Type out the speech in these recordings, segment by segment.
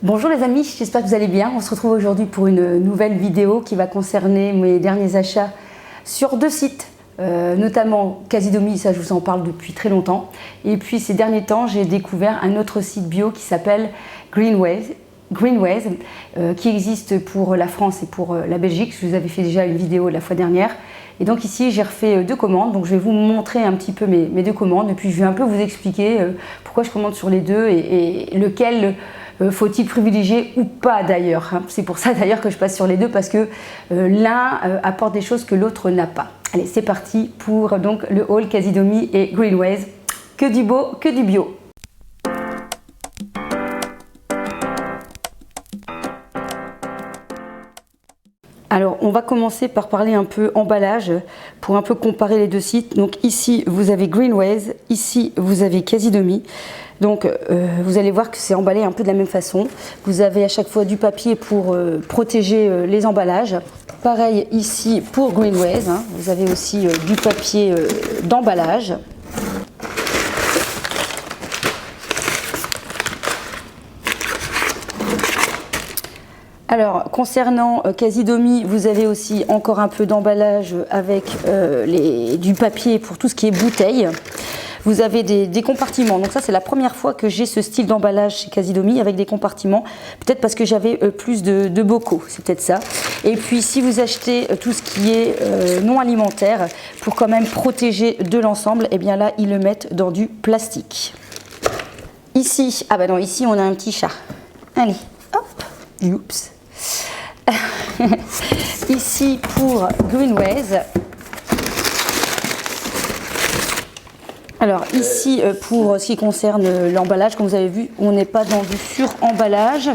Bonjour les amis, j'espère que vous allez bien. On se retrouve aujourd'hui pour une nouvelle vidéo qui va concerner mes derniers achats sur deux sites, notamment Casidomi, ça je vous en parle depuis très longtemps. Et puis ces derniers temps, j'ai découvert un autre site bio qui s'appelle Greenways, qui existe pour la France et pour la Belgique. Je vous avais fait déjà une vidéo la fois dernière. Et donc ici, j'ai refait deux commandes. Donc je vais vous montrer un petit peu mes deux commandes. Et puis je vais un peu vous expliquer pourquoi je commande sur les deux et lequel faut-il privilégier ou pas d'ailleurs. C'est pour ça d'ailleurs que je passe sur les deux, parce que l'un apporte des choses que l'autre n'a pas. Allez, c'est parti pour donc le haul Casidomi et Greenways. Que du beau, que du bio. Alors, on va commencer par parler un peu emballage pour un peu comparer les deux sites. Donc ici, vous avez Greenways, ici, vous avez Casidomi. Donc, vous allez voir que c'est emballé un peu de la même façon. Vous avez à chaque fois du papier pour protéger les emballages. Pareil ici pour Greenways, hein. Vous avez aussi du papier d'emballage. Alors, concernant Casidomi, vous avez aussi encore un peu d'emballage avec du papier pour tout ce qui est bouteille. Vous avez des compartiments. Donc ça, c'est la première fois que j'ai ce style d'emballage chez Casidomi avec des compartiments. Peut-être parce que j'avais plus de bocaux, c'est peut-être ça. Et puis, si vous achetez tout ce qui est non alimentaire, pour quand même protéger de l'ensemble, eh bien là, ils le mettent dans du plastique. Ici, ah bah non, ici, on a un petit chat. Allez, hop, oups. Ici pour Greenways. Alors ici pour ce qui concerne l'emballage, comme vous avez vu, on n'est pas dans du sur-emballage,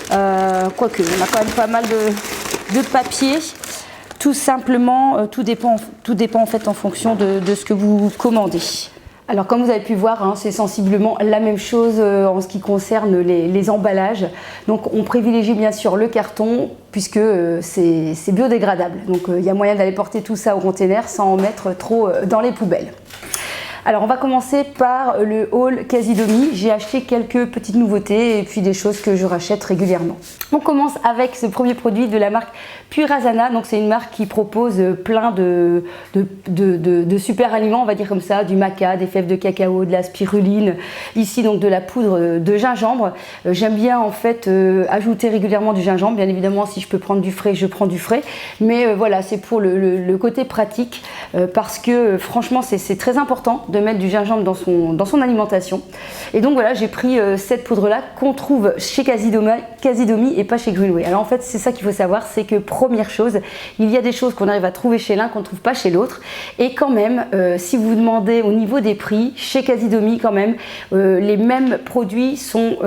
quoique on a quand même pas mal de papier. Tout simplement, tout dépend en fait en fonction de ce que vous commandez. Alors comme vous avez pu voir, hein, c'est sensiblement la même chose en ce qui concerne les emballages. Donc on privilégie bien sûr le carton puisque c'est biodégradable. Donc il y a moyen d'aller porter tout ça au container sans en mettre trop dans les poubelles. Alors on va commencer par le haul Casidomi. J'ai acheté quelques petites nouveautés et puis des choses que je rachète régulièrement. On commence avec ce premier produit de la marque Purazana. Donc c'est une marque qui propose plein de super aliments, on va dire comme ça, du maca, des fèves de cacao, de la spiruline, ici donc de la poudre de gingembre. J'aime bien en fait ajouter régulièrement du gingembre. Bien évidemment, si je peux prendre du frais, je prends du frais. Mais voilà, c'est pour le côté pratique parce que franchement c'est très important de mettre du gingembre dans son alimentation. Et donc voilà, j'ai pris cette poudre là qu'on trouve chez Casidomi et pas chez Greenway. Alors en fait, c'est ça qu'il faut savoir, c'est que première chose, il y a des choses qu'on arrive à trouver chez l'un qu'on ne trouve pas chez l'autre. Et quand même, si vous vous demandez au niveau des prix, chez Casidomi quand même, les mêmes produits sont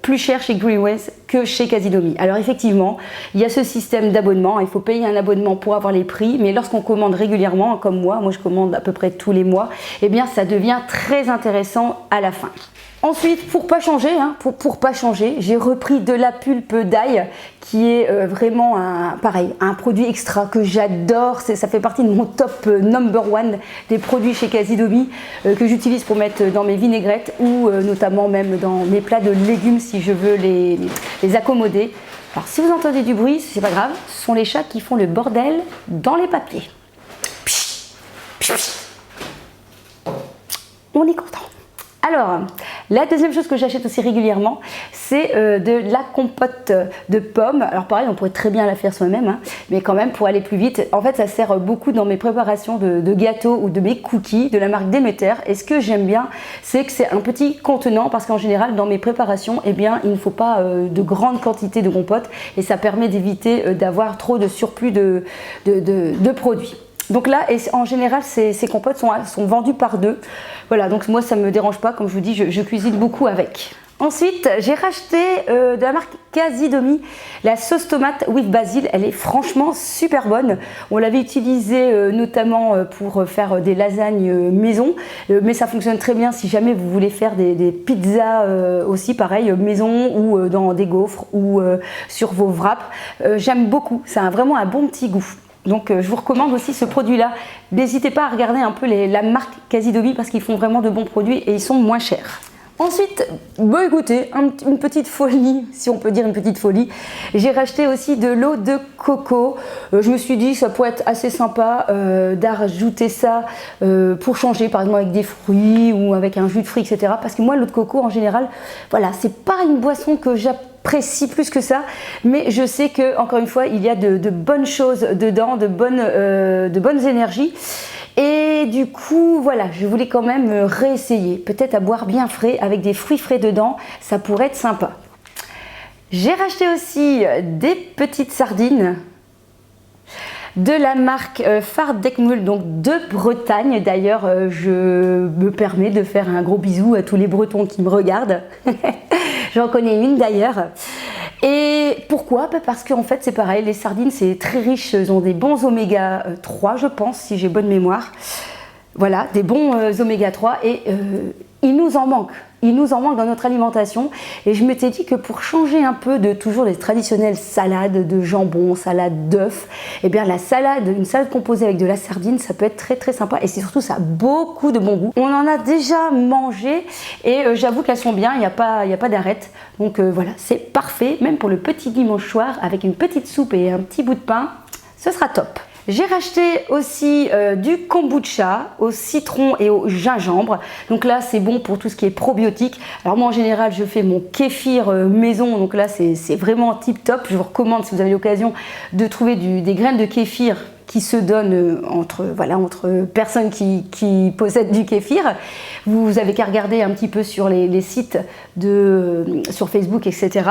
plus chers chez Greenways que chez Casidomi. Alors effectivement, il y a ce système d'abonnement, il faut payer un abonnement pour avoir les prix, mais lorsqu'on commande régulièrement, comme moi je commande à peu près tous les mois, eh bien ça devient très intéressant à la fin. Ensuite, pour pas changer, j'ai repris de la pulpe d'ail qui est vraiment un produit extra que j'adore. Ça fait partie de mon top number one des produits chez Casidomi que j'utilise pour mettre dans mes vinaigrettes ou notamment même dans mes plats de légumes si je veux les accommoder. Alors si vous entendez du bruit, c'est pas grave, ce sont les chats qui font le bordel dans les papiers. On est content. Alors, la deuxième chose que j'achète aussi régulièrement, c'est de la compote de pommes. Alors pareil, on pourrait très bien la faire soi-même, hein, mais quand même pour aller plus vite. En fait, ça sert beaucoup dans mes préparations de gâteaux ou de mes cookies de la marque Demeter. Et ce que j'aime bien, c'est que c'est un petit contenant parce qu'en général, dans mes préparations, eh bien, il ne faut pas de grande quantité de compote et ça permet d'éviter d'avoir trop de surplus de produits. Donc là, en général, ces compotes sont vendues par deux. Voilà, donc moi, ça ne me dérange pas. Comme je vous dis, je cuisine beaucoup avec. Ensuite, j'ai racheté de la marque Casidomi la sauce tomate with basil. Elle est franchement super bonne. On l'avait utilisée notamment pour faire des lasagnes maison. Mais ça fonctionne très bien si jamais vous voulez faire des pizzas aussi, pareil, maison ou dans des gaufres ou sur vos wraps. J'aime beaucoup. Ça a vraiment un bon petit goût. Donc je vous recommande aussi ce produit-là. N'hésitez pas à regarder un peu la marque Casidomi parce qu'ils font vraiment de bons produits et ils sont moins chers. Ensuite, bon écoutez, une petite folie, si on peut dire une petite folie. J'ai racheté aussi de l'eau de coco. Je me suis dit que ça pourrait être assez sympa d'ajouter ça pour changer, par exemple avec des fruits ou avec un jus de fruits, etc. Parce que moi, l'eau de coco, en général, voilà, c'est pas une boisson que j'apprécie plus que ça, mais je sais que, encore une fois, il y a de bonnes choses dedans, de bonnes énergies. Et du coup, voilà, je voulais quand même réessayer, peut-être à boire bien frais, avec des fruits frais dedans, ça pourrait être sympa. J'ai racheté aussi des petites sardines de la marque Fardekmul, donc de Bretagne. D'ailleurs, je me permets de faire un gros bisou à tous les Bretons qui me regardent. J'en connais une d'ailleurs. Et pourquoi? Parce qu'en fait c'est pareil, les sardines c'est très riche, ils ont des bons oméga 3 je pense, si j'ai bonne mémoire. Voilà, des bons oméga 3 et il nous en manque. Il nous en manque dans notre alimentation et je m'étais dit que pour changer un peu de toujours les traditionnelles salades de jambon, salade d'œufs, et bien la salade, une salade composée avec de la sardine, ça peut être très très sympa et c'est surtout ça a beaucoup de bon goût. On en a déjà mangé et j'avoue qu'elles sont bien, il n'y a pas d'arrête. Donc voilà, c'est parfait, même pour le petit dimanche soir avec une petite soupe et un petit bout de pain, ce sera top. J'ai racheté aussi du kombucha au citron et au gingembre. Donc là, c'est bon pour tout ce qui est probiotique. Alors moi, en général, je fais mon kéfir maison. Donc là, c'est vraiment tip top. Je vous recommande, si vous avez l'occasion, de trouver des graines de kéfir qui se donnent entre personnes qui possèdent du kéfir. Vous avez qu'à regarder un petit peu sur les sites sur Facebook, etc.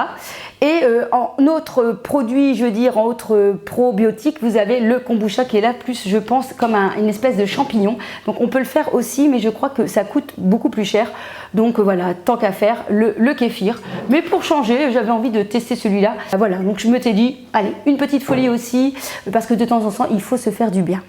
Et en autre produit, je veux dire, en autre probiotique, vous avez le kombucha qui est là plus, je pense, comme une espèce de champignon. Donc on peut le faire aussi, mais je crois que ça coûte beaucoup plus cher. Donc voilà, tant qu'à faire, le kéfir. Mais pour changer, j'avais envie de tester celui-là. Voilà, donc je me t'ai dit, allez, une petite folie aussi, parce que de temps en temps, il faut se faire du bien.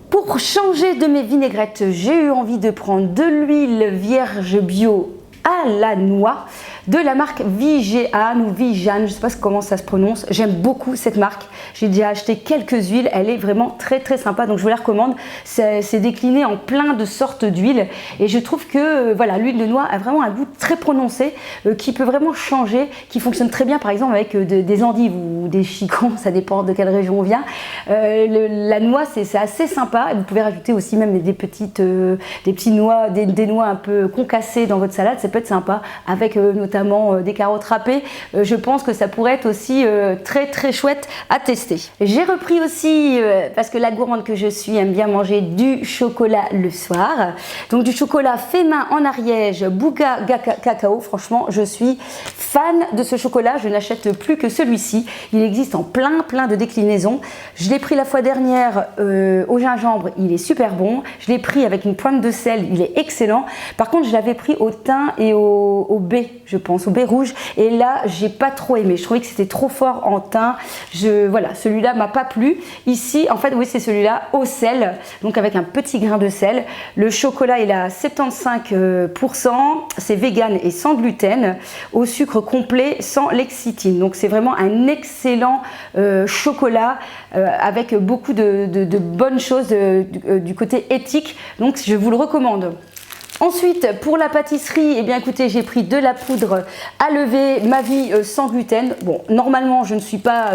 Pour changer de mes vinaigrettes, j'ai eu envie de prendre de l'huile vierge bio à la noix de la marque Vigeane ou Vigeane, je ne sais pas comment ça se prononce. J'aime beaucoup cette marque. J'ai déjà acheté quelques huiles. Elle est vraiment très très sympa, donc je vous la recommande. C'est décliné en plein de sortes d'huiles et je trouve que voilà, l'huile de noix a vraiment un goût très prononcé qui peut vraiment changer, qui fonctionne très bien par exemple avec des endives ou des chicons, ça dépend de quelle région on vient. La noix c'est assez sympa. Vous pouvez rajouter aussi même des petits noix, des noix un peu concassées dans votre salade. Ça peut être sympa avec notamment des carottes râpées. Je pense que ça pourrait être aussi très très chouette à tester. J'ai repris aussi, parce que la gourmande que je suis aime bien manger du chocolat le soir. Donc du chocolat fait main en Ariège, Bouga Cacao. Franchement, je suis fan de ce chocolat. Je n'achète plus que celui-ci. Il existe en plein de déclinaisons. Je l'ai pris la fois dernière au gingembre. Il est super bon. Je l'ai pris avec une pointe de sel. Il est excellent. Par contre, je l'avais pris au thym et au baie, je pense, au baie rouge. Et là, j'ai pas trop aimé. Je trouvais que c'était trop fort en thym. Voilà, celui-là m'a pas plu. Ici, en fait, oui, c'est celui-là au sel. Donc avec un petit grain de sel. Le chocolat, il est à 75%. C'est vegan et sans gluten. Au sucre complet, sans lecithine. Donc c'est vraiment un excellent chocolat avec beaucoup de bonnes choses du côté éthique. Donc je vous le recommande. Ensuite, pour la pâtisserie, eh bien écoutez, j'ai pris de la poudre à lever, ma vie sans gluten. Bon, normalement, je ne suis pas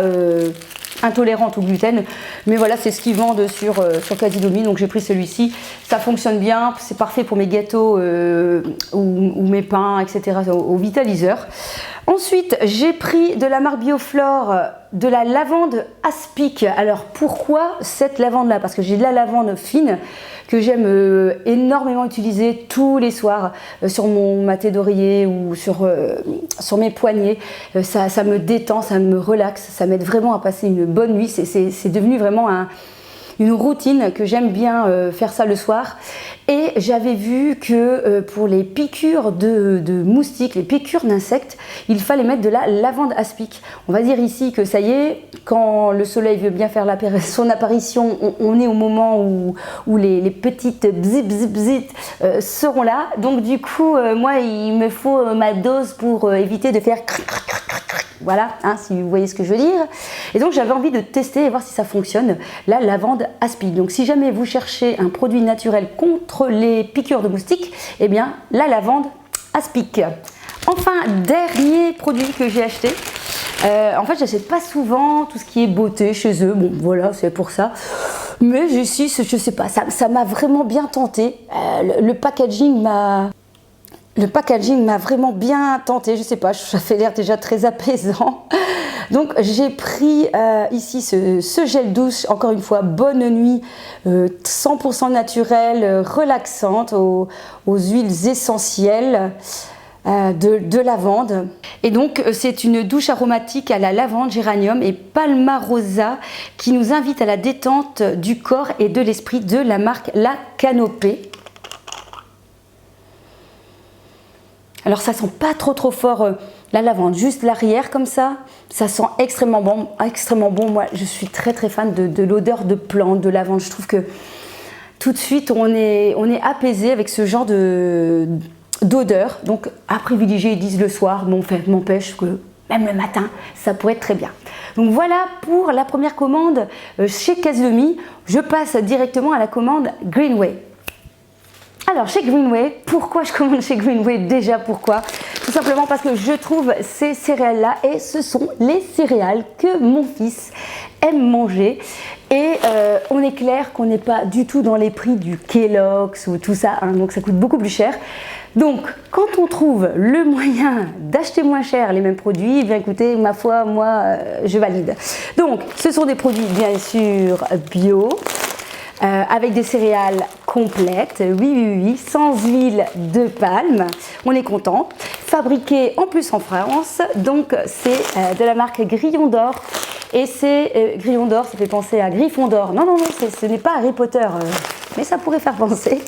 intolérante au gluten, mais voilà, c'est ce qu'ils vendent sur Casidomi, donc j'ai pris celui-ci. Ça fonctionne bien, c'est parfait pour mes gâteaux ou mes pains, etc. au vitaliseur. Ensuite, j'ai pris de la marque Bioflore de la lavande aspic. Alors pourquoi cette lavande là? Parce que j'ai de la lavande fine que j'aime énormément utiliser tous les soirs sur mon maté d'oreiller ou sur mes poignets. Ça me détend, ça me relaxe, ça m'aide vraiment à passer une bonne nuit. C'est devenu vraiment une routine que j'aime bien faire ça le soir. Et j'avais vu que pour les piqûres de moustiques, les piqûres d'insectes, il fallait mettre de la lavande aspic. On va dire ici que ça y est, quand le soleil veut bien faire son apparition, on est au moment où les petites bzip seront là. Donc du coup, moi, il me faut ma dose pour éviter de faire voilà, hein, si vous voyez ce que je veux dire. Et donc j'avais envie de tester et voir si ça fonctionne, la lavande aspic. Donc si jamais vous cherchez un produit naturel contre les piqûres de moustiques, eh bien la lavande Aspic. Enfin, dernier produit que j'ai acheté. En fait, j'achète pas souvent tout ce qui est beauté chez eux. Bon, voilà, c'est pour ça. Mais ici, je sais pas, ça m'a vraiment bien tenté. Le packaging m'a vraiment bien tenté. Je sais pas, ça fait l'air déjà très apaisant. Donc, j'ai pris ici ce gel douche. Encore une fois, bonne nuit, 100% naturelle, relaxante, aux huiles essentielles. De lavande. Et donc c'est une douche aromatique à la lavande, géranium et palmarosa qui nous invite à la détente du corps et de l'esprit, de la marque La Canopée. Alors ça sent pas trop fort la lavande, juste l'arrière comme ça sent extrêmement bon, extrêmement bon. Moi je suis très fan de l'odeur de plante, de lavande. Je trouve que tout de suite on est apaisé avec ce genre d'odeur, donc à privilégier, ils disent le soir, mais m'empêche que même le matin, ça pourrait être très bien. Donc voilà pour la première commande chez Caselmi. Je passe directement à la commande Greenway. Alors chez Greenway, pourquoi je commande chez Greenway? Déjà pourquoi? Tout simplement parce que je trouve ces céréales-là et ce sont les céréales que mon fils aime manger. Et on est clair qu'on n'est pas du tout dans les prix du Kellogg's ou tout ça, hein, donc ça coûte beaucoup plus cher. Donc, quand on trouve le moyen d'acheter moins cher les mêmes produits, eh bien écoutez, ma foi, moi, je valide. Donc, ce sont des produits bien sûr bio, avec des céréales complètes, oui, sans huile de palme, on est content. Fabriqué en plus en France, donc c'est de la marque Grillon d'Or. Et c'est Grillon d'Or, ça fait penser à Griffon d'Or. Non, ce n'est pas Harry Potter, mais ça pourrait faire penser.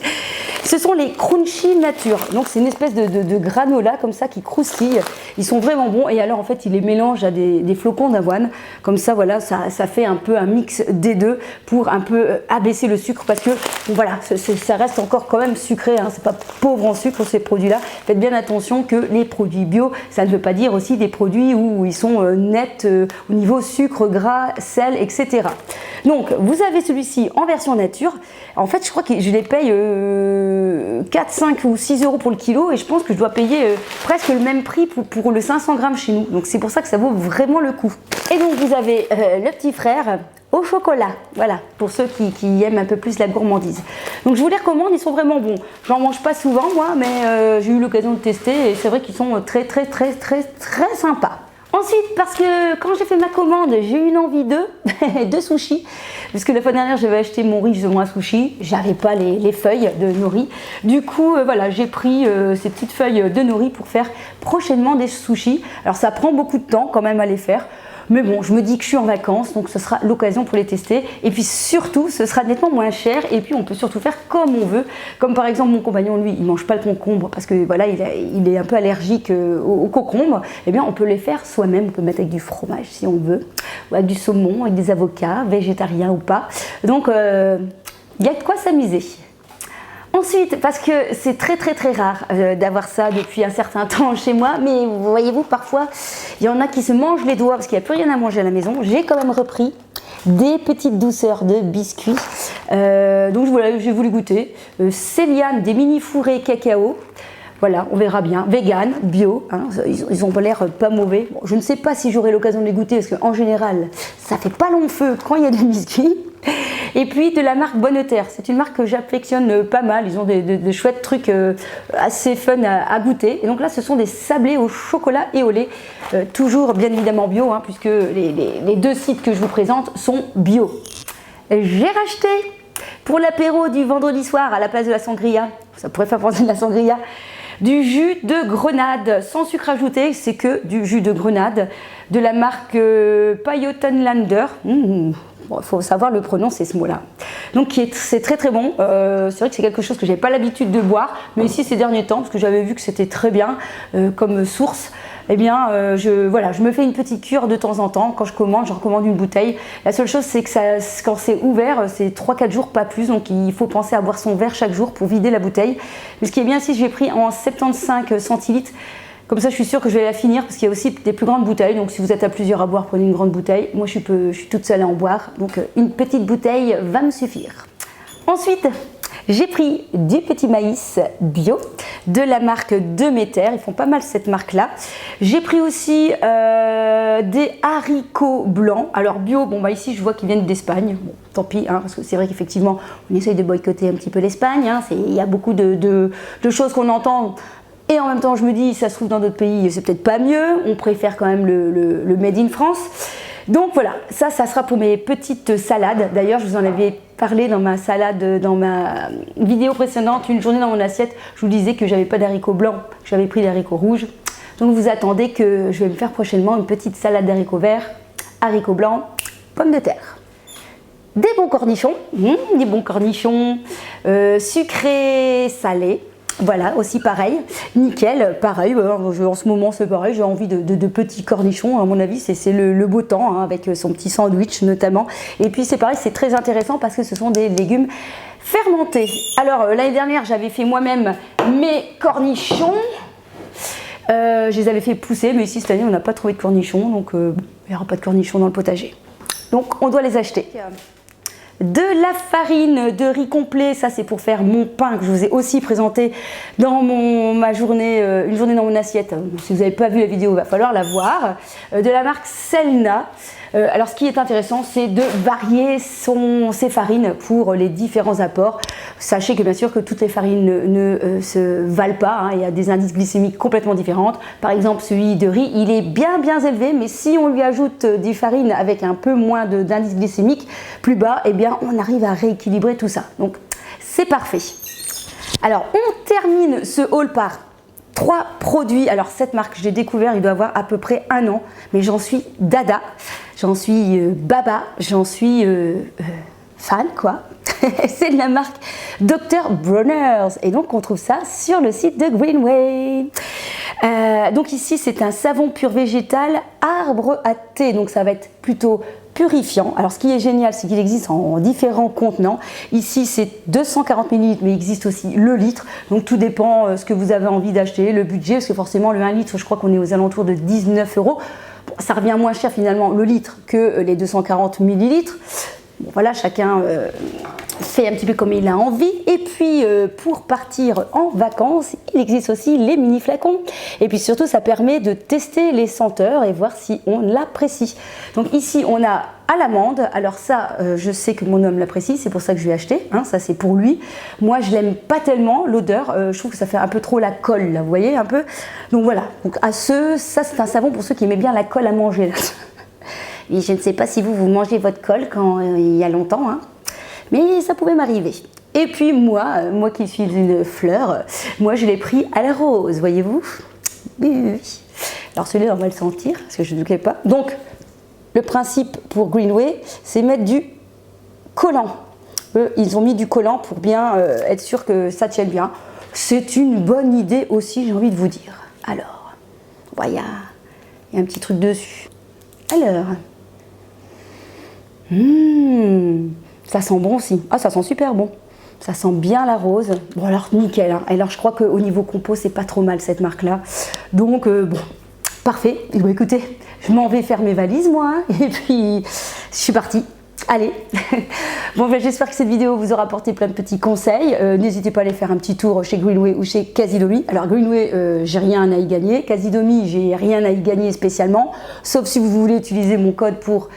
Ce sont les Crunchy Nature. Donc c'est une espèce de granola comme ça qui croustille. Ils sont vraiment bons. Et alors en fait, ils les mélangent à des flocons d'avoine. Comme ça, voilà, ça fait un peu un mix des deux pour un peu abaisser le sucre. Parce que voilà, ça reste encore quand même sucré. Hein. C'est pas pauvre en sucre ces produits-là. Faites bien attention que les produits bio, ça ne veut pas dire aussi des produits où ils sont nets au niveau sucre, gras, sel, etc. Donc vous avez celui-ci en version nature. En fait, je crois que je les paye 4, 5 ou 6 euros pour le kilo et je pense que je dois payer presque le même prix pour le 500 grammes chez nous. Donc c'est pour ça que ça vaut vraiment le coup. Et donc vous avez le petit frère au chocolat, voilà, pour ceux qui aiment un peu plus la gourmandise. Donc je vous les recommande, ils sont vraiment bons. J'en mange pas souvent moi, mais j'ai eu l'occasion de tester et c'est vrai qu'ils sont très sympas. Ensuite, parce que quand j'ai fait ma commande, j'ai eu une envie de sushi. Parce que la fois dernière, j'avais acheté mon riz justement à sushi. J'avais pas les feuilles de nori. Du coup, voilà, j'ai pris ces petites feuilles de nori pour faire prochainement des sushis. Alors ça prend beaucoup de temps quand même à les faire. Mais bon, je me dis que je suis en vacances, donc ce sera l'occasion pour les tester. Et puis surtout, ce sera nettement moins cher. Et puis on peut surtout faire comme on veut. Comme par exemple mon compagnon, lui, il mange pas le concombre parce que voilà, il est un peu allergique au concombre. Eh bien, on peut les faire soi-même. On peut mettre avec du fromage si on veut, ou avec du saumon, avec des avocats, végétariens ou pas. Donc, il y a de quoi s'amuser. Ensuite, parce que c'est très rare d'avoir ça depuis un certain temps chez moi, mais voyez-vous, parfois, il y en a qui se mangent les doigts parce qu'il n'y a plus rien à manger à la maison. J'ai quand même repris des petites douceurs de biscuits. Donc voilà, j'ai voulu goûter. Céliane, des mini fourrés cacao. Voilà, on verra bien. Vegan, bio, hein, ils ont l'air pas mauvais. Bon, je ne sais pas si j'aurai l'occasion de les goûter parce qu'en général, ça fait pas long feu quand il y a des biscuits. Et puis de la marque Bonne Terre, c'est une marque que j'affectionne pas mal. Ils ont de chouettes trucs assez fun à goûter. Et donc là, ce sont des sablés au chocolat et au lait, toujours bien évidemment bio, hein, puisque les deux sites que je vous présente sont bio. J'ai racheté pour l'apéro du vendredi soir à la place de la sangria, ça pourrait faire penser de la sangria, du jus de grenade sans sucre ajouté, c'est que du jus de grenade de la marque Payotenlander. Bon, il faut savoir le prononcer ce mot-là. Donc c'est très bon. C'est vrai que c'est quelque chose que j'ai pas l'habitude de boire, mais ici ces derniers temps, parce que j'avais vu que c'était très bien comme source, eh bien je me fais une petite cure de temps en temps. Quand je recommande une bouteille. La seule chose, c'est que quand c'est ouvert, c'est 3-4 jours, pas plus. Donc il faut penser à boire son verre chaque jour pour vider la bouteille. Mais ce qui est bien ici, j'ai pris en 75 centilitres. Comme ça, je suis sûre que je vais la finir parce qu'il y a aussi des plus grandes bouteilles. Donc, si vous êtes à plusieurs à boire, prenez une grande bouteille. Moi, je suis toute seule à en boire. Donc, une petite bouteille va me suffire. Ensuite, J'ai pris du petit maïs bio de la marque Demeter. Ils font pas mal cette marque-là. J'ai pris aussi des haricots blancs. Alors bio, bon bah ici je vois qu'ils viennent d'Espagne. Bon, tant pis, hein, parce que c'est vrai qu'effectivement on essaye de boycotter un petit peu l'Espagne. Hein. Il y a beaucoup de choses qu'on entend. Et en même temps, je me dis, ça se trouve dans d'autres pays, c'est peut-être pas mieux. On préfère quand même le Made in France. Donc voilà, ça sera pour mes petites salades. D'ailleurs, je vous en avais parlé dans ma salade, dans ma vidéo précédente, une journée dans mon assiette. Je vous disais que j'avais pas d'haricots blancs, que j'avais pris des haricots rouges. Donc vous attendez que je vais me faire prochainement une petite salade d'haricots verts, haricots blancs, pommes de terre. Des bons cornichons, sucrés, salés. Voilà, aussi pareil, nickel, pareil, en ce moment c'est pareil, j'ai envie de petits cornichons, à mon avis c'est le beau temps, hein, avec son petit sandwich notamment. Et puis c'est pareil, c'est très intéressant parce que ce sont des légumes fermentés. Alors l'année dernière j'avais fait moi-même mes cornichons, je les avais fait pousser, mais ici cette année on n'a pas trouvé de cornichons, donc il n'y aura pas de cornichons dans le potager. Donc on doit les acheter. De la farine de riz complet, ça c'est pour faire mon pain que je vous ai aussi présenté dans ma journée, une journée dans mon assiette. Si vous n'avez pas vu la vidéo, il va falloir la voir. De la marque Selna. Alors ce qui est intéressant, c'est de varier ses farines pour les différents apports. Sachez que bien sûr que toutes les farines ne se valent pas, hein. Il y a des indices glycémiques complètement différents. Par exemple, celui de riz, il est bien élevé, mais si on lui ajoute des farines avec un peu moins d'indice glycémique plus bas, eh bien on arrive à rééquilibrer tout ça. Donc c'est parfait. Alors on termine ce haul par 3 produits. Alors cette marque, je l'ai découvert, il doit avoir à peu près 1 an, mais j'en suis dada, j'en suis baba, j'en suis fan quoi. C'est de la marque Dr. Bronner's et donc on trouve ça sur le site de Greenway. Donc ici c'est un savon pur végétal arbre à thé, donc ça va être plutôt purifiant. Alors ce qui est génial, c'est qu'il existe en différents contenants. Ici c'est 240 ml, mais il existe aussi le litre. Donc tout dépend ce que vous avez envie d'acheter, le budget, parce que forcément le 1 litre, je crois qu'on est aux alentours de 19 €. Bon, ça revient moins cher finalement le litre que les 240 ml. Bon, voilà, chacun fait un petit peu comme il a envie. Et puis pour partir en vacances, il existe aussi les mini flacons. Et puis surtout, ça permet de tester les senteurs et voir si on l'apprécie. Donc ici, on a à l'amande. Alors ça, je sais que mon homme l'apprécie, c'est pour ça que je l'ai acheté. Hein, ça, c'est pour lui. Moi, je l'aime pas tellement, l'odeur. Je trouve que ça fait un peu trop la colle, là, vous voyez, un peu. Donc voilà. Donc ça, c'est un savon pour ceux qui aimaient bien la colle à manger. Là. Et je ne sais pas si vous mangez votre colle quand il y a longtemps, hein, mais ça pouvait m'arriver. Et puis moi qui suis une fleur, moi je l'ai pris à la rose, voyez-vous. Oui. Alors celui-là, on va le sentir, parce que je ne le connais pas. Donc, le principe pour Greenway, c'est mettre du collant. Eux, ils ont mis du collant pour bien être sûr que ça tienne bien. C'est une bonne idée aussi, j'ai envie de vous dire. Alors, il y a un petit truc dessus. Alors... ça sent bon aussi. Ah, ça sent super bon. Ça sent bien la rose. Bon, alors nickel. Hein. Alors, je crois qu'au niveau compo, c'est pas trop mal cette marque-là. Donc, bon, parfait. Bon, écoutez, je m'en vais faire mes valises, moi. Hein. Et puis, je suis partie. Allez, bon, ben, j'espère que cette vidéo vous aura apporté plein de petits conseils. N'hésitez pas à aller faire un petit tour chez Greenway ou chez Casidomi. Alors Greenway, j'ai rien à y gagner. Casidomi, j'ai rien à y gagner spécialement. Sauf si vous voulez utiliser mon code pour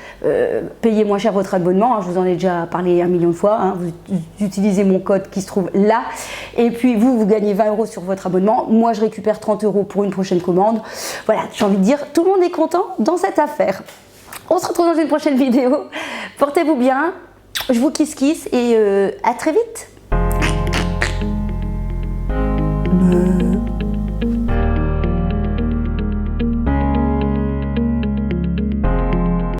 payer moins cher votre abonnement. Hein, je vous en ai déjà parlé 1 million de fois. Hein, vous utilisez mon code qui se trouve là. Et puis vous gagnez 20 € sur votre abonnement. Moi, je récupère 30 € pour une prochaine commande. Voilà, j'ai envie de dire, tout le monde est content dans cette affaire. On se retrouve dans une prochaine vidéo. Portez-vous bien. Je vous kiss et à très vite.